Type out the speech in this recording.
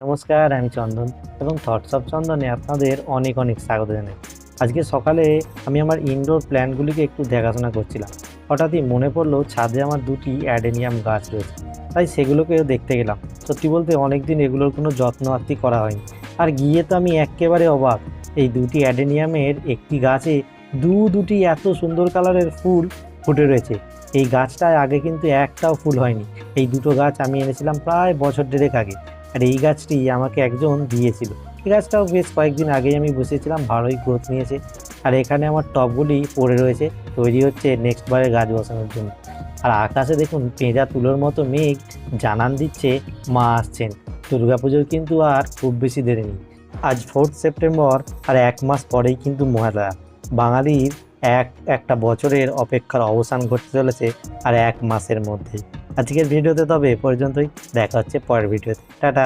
নমস্কার, আমি চন্দন এবং থটস অফ চন্দনে আপনাদের অনেক অনেক স্বাগত জানাই। আজকে সকালে আমি আমার ইনডোর প্ল্যান্টগুলিকে একটু দেখাশোনা করছিলাম। হঠাৎই মনে পড়লো ছাদে আমার দুটি অ্যাডেনিয়াম গাছ রয়েছে, তাই সেগুলোকেও দেখতে গেলাম। সত্যি বলতে অনেকদিন এগুলোর কোনো যত্ন আত্তি করা হয়নি। আর গিয়ে তো আমি একেবারে অবাক, এই দুটি অ্যাডেনিয়ামের একটি গাছে দুটি এত সুন্দর কালারের ফুল ফুটে রয়েছে। এই গাছটায় আগে কিন্তু একটাও ফুল হয়নি। এই দুটো গাছ আমি এনেছিলাম প্রায় বছর দেড়েক আগে। আর এই গাছটি আমাকে একজন দিয়েছিল। এই গাছটাও বেশ কয়েকদিন আগেই আমি বসিয়েছিলাম, ভালোই গ্রোথ নিয়েছে। আর এখানে আমার টবগুলি পড়ে রয়েছে, তৈরি হচ্ছে নেক্সট বারে গাছ বসানোর জন্য। আর আকাশে দেখুন পেঁজা তুলোর মতো মেঘ জানান দিচ্ছে মা আসছেন। দুর্গাপুজোর কিন্তু আর খুব বেশি দেরি নেই। আজ 4 সেপ্টেম্বর, আর 1 মাস পরেই কিন্তু মহালয়া। বাঙালির একটা বছরের অপেক্ষার অবসান ঘটতে চলেছে আর 1 মাসের মধ্যেই। আজকের ভিডিওতে তবে এ পর্যন্তই। দেখা হচ্ছে পরের ভিডিওতে। টাটা।